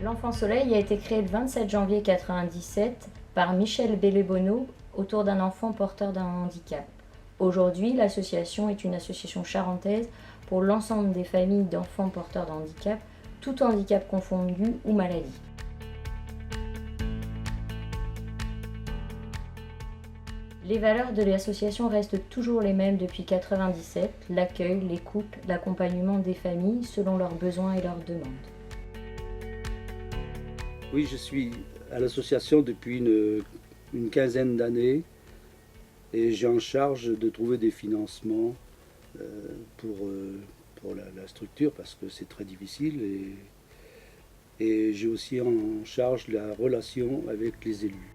L'Enfant Soleil a été créé le 27 janvier 1997 par Michel Bellebono autour d'un enfant porteur d'un handicap. Aujourd'hui, l'association est une association charentaise pour l'ensemble des familles d'enfants porteurs de handicap, tout handicap confondu ou maladie. Les valeurs de l'association restent toujours les mêmes depuis 1997, l'accueil, l'écoute, l'accompagnement des familles selon leurs besoins et leurs demandes. Oui, je suis à l'association depuis une quinzaine d'années et j'ai en charge de trouver des financements pour la structure parce que c'est très difficile et j'ai aussi en charge la relation avec les élus.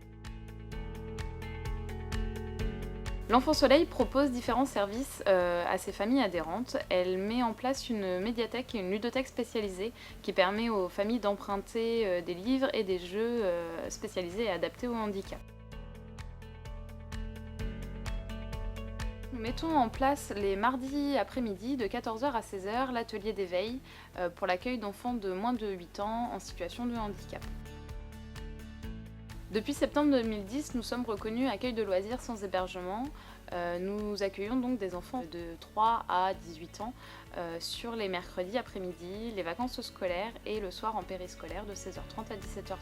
L'Enfant Soleil propose différents services à ses familles adhérentes. Elle met en place une médiathèque et une ludothèque spécialisée qui permet aux familles d'emprunter des livres et des jeux spécialisés et adaptés au handicap. Nous mettons en place les mardis après-midi de 14h à 16h l'atelier d'éveil pour l'accueil d'enfants de moins de 8 ans en situation de handicap. Depuis septembre 2010, nous sommes reconnus accueil de loisirs sans hébergement. Nous accueillons donc des enfants de 3 à 18 ans sur les mercredis après-midi, les vacances scolaires et le soir en périscolaire de 16h30 à 17h30.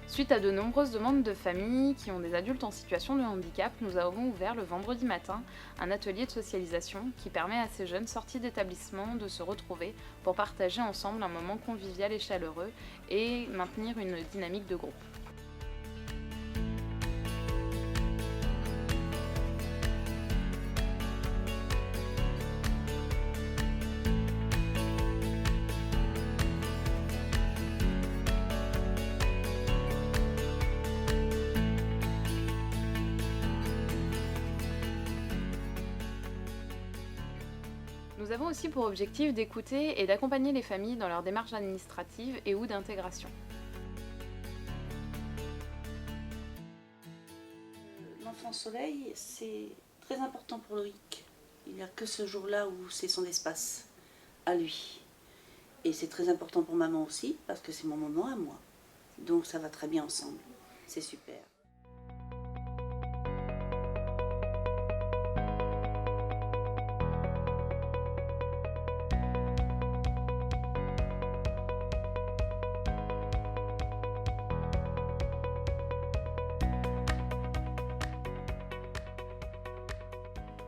Suite à de nombreuses demandes de familles qui ont des adultes en situation de handicap, nous avons ouvert le vendredi matin un atelier de socialisation qui permet à ces jeunes sortis d'établissement de se retrouver pour partager ensemble un moment convivial et chaleureux et maintenir une dynamique de groupe. Nous avons aussi pour objectif d'écouter et d'accompagner les familles dans leurs démarches administratives et ou d'intégration. L'Enfant Soleil, c'est très important pour Loïc. Il n'y a que ce jour-là où c'est son espace à lui. Et c'est très important pour maman aussi, parce que c'est mon moment à moi. Donc ça va très bien ensemble. C'est super.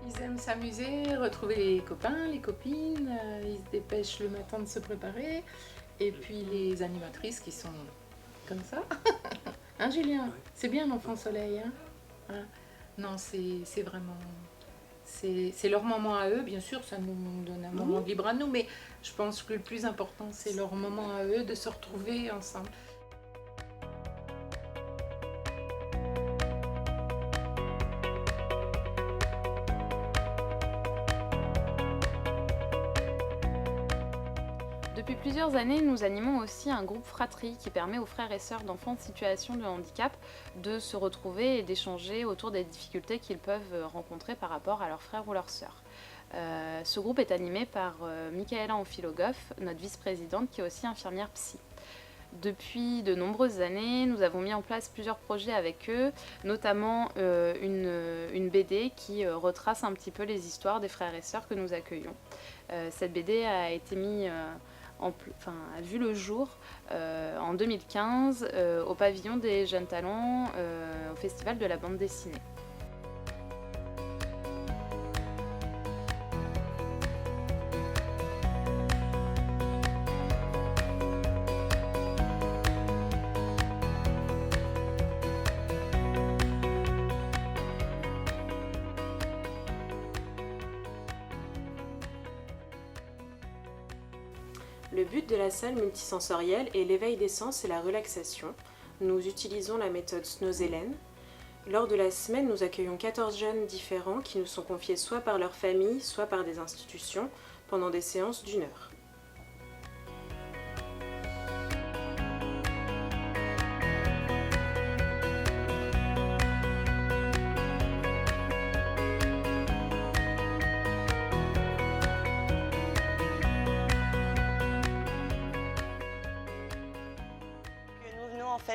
Ils aiment s'amuser, retrouver les copains, les copines, ils se dépêchent le matin de se préparer. Et puis les animatrices qui sont comme ça. Hein Julien? C'est bien l'Enfant Soleil, hein? Hein? Non, c'est vraiment... C'est leur moment à eux, bien sûr, ça nous donne un moment libre à nous, mais je pense que le plus important, c'est leur moment à eux de se retrouver ensemble. Depuis plusieurs années, nous animons aussi un groupe fratrie qui permet aux frères et sœurs d'enfants en situation de handicap de se retrouver et d'échanger autour des difficultés qu'ils peuvent rencontrer par rapport à leurs frères ou leurs sœurs. Ce groupe est animé par Michaela Amphilogoff, notre vice-présidente qui est aussi infirmière psy. Depuis de nombreuses années, nous avons mis en place plusieurs projets avec eux, notamment une BD qui retrace un petit peu les histoires des frères et sœurs que nous accueillons. Cette BD a été mise a vu le jour en 2015 au pavillon des jeunes talents au festival de la bande dessinée. Le but de la salle multisensorielle est l'éveil des sens et la relaxation. Nous utilisons la méthode Snozelen. Lors de la semaine, nous accueillons 14 jeunes différents qui nous sont confiés soit par leur famille, soit par des institutions, pendant des séances d'1 heure.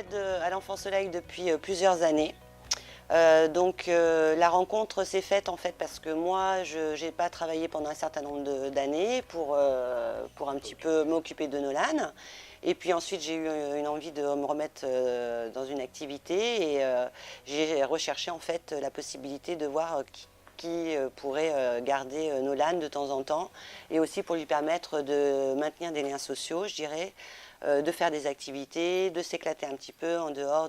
fait à l'Enfant Soleil depuis plusieurs années. La rencontre s'est faite en fait parce que moi je n'ai pas travaillé pendant un certain nombre d'années pour un petit peu m'occuper de Nolan. Et puis ensuite j'ai eu une envie de me remettre dans une activité et j'ai recherché en fait la possibilité de voir qui pourrait garder Nolan de temps en temps et aussi pour lui permettre de maintenir des liens sociaux, je dirais, de faire des activités, de s'éclater un petit peu en dehors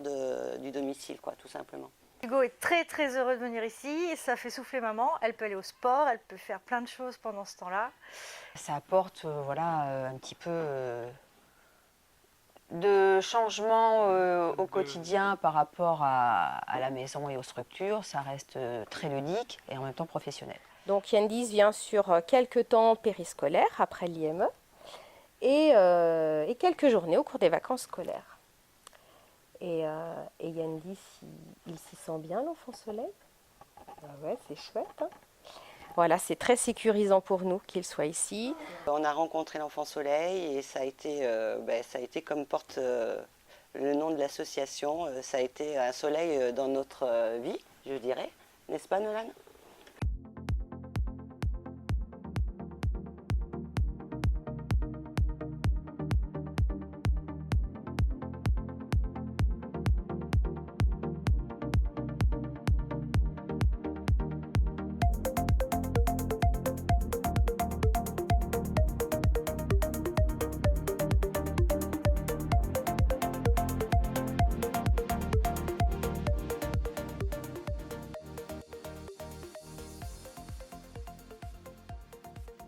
du domicile, quoi, tout simplement. Hugo est très très heureux de venir ici, ça fait souffler maman, elle peut aller au sport, elle peut faire plein de choses pendant ce temps-là. Ça apporte un petit peu de changement au quotidien par rapport à la maison et aux structures. Ça reste très ludique et en même temps professionnel. Donc Yandis vient sur quelques temps périscolaires après l'IME et quelques journées au cours des vacances scolaires. Et Yandis, il s'y sent bien, l'Enfant Soleil. Ouais, c'est chouette. Hein, voilà, c'est très sécurisant pour nous qu'il soit ici. On a rencontré l'Enfant Soleil et ça a été comme porte le nom de l'association, ça a été un soleil dans notre vie, je dirais. N'est-ce pas, Nolan ?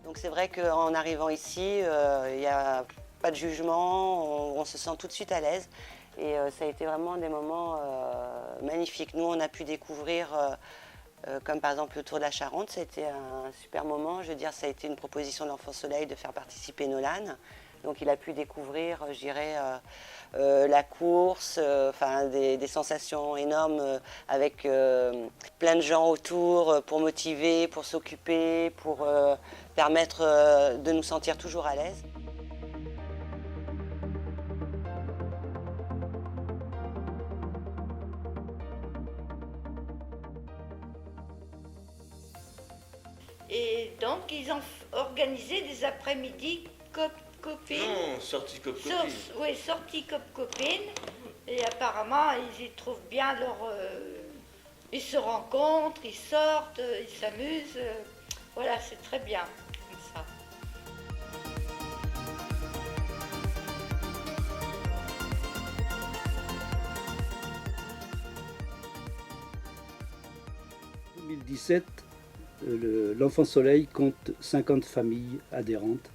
Donc c'est vrai qu'en arrivant ici, il n'y a pas de jugement, on se sent tout de suite à l'aise et ça a été vraiment des moments magnifiques. Nous, on a pu découvrir, comme par exemple le Tour de la Charente, ça a été un super moment. Je veux dire, ça a été une proposition de l'Enfant Soleil de faire participer Nolan. Donc il a pu découvrir, je dirais, la course, des sensations énormes avec plein de gens autour pour motiver, pour s'occuper, pour permettre de nous sentir toujours à l'aise. Et donc ils ont organisé des après-midi copines. Non, sortie copine. Oui, sortie copine. Et apparemment, ils y trouvent bien ils se rencontrent, ils sortent, ils s'amusent. Voilà, c'est très bien comme ça. En 2017, l'Enfant Soleil compte 50 familles adhérentes.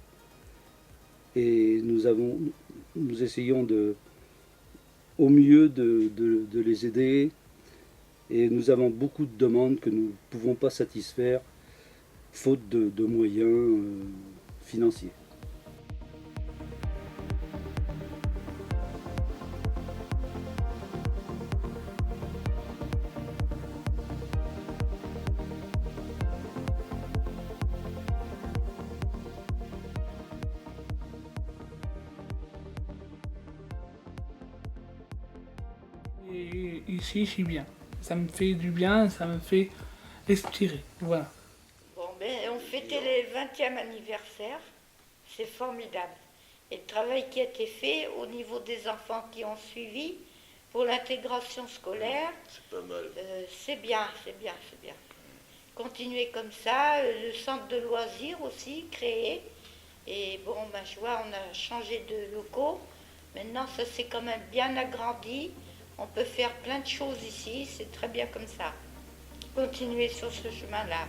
Et nous essayons au mieux de les aider. Et nous avons beaucoup de demandes que nous ne pouvons pas satisfaire, faute de moyens financiers. Et ici, je suis bien. Ça me fait du bien, ça me fait respirer. Voilà. Bon, on fêtait le 20e anniversaire. C'est formidable. Et le travail qui a été fait au niveau des enfants qui ont suivi pour l'intégration scolaire, c'est pas mal. C'est bien. Continuer comme ça, le centre de loisirs aussi créé. Et bon, je vois, on a changé de locaux. Maintenant, ça s'est quand même bien agrandi. On peut faire plein de choses ici, c'est très bien comme ça. Continuer sur ce chemin-là.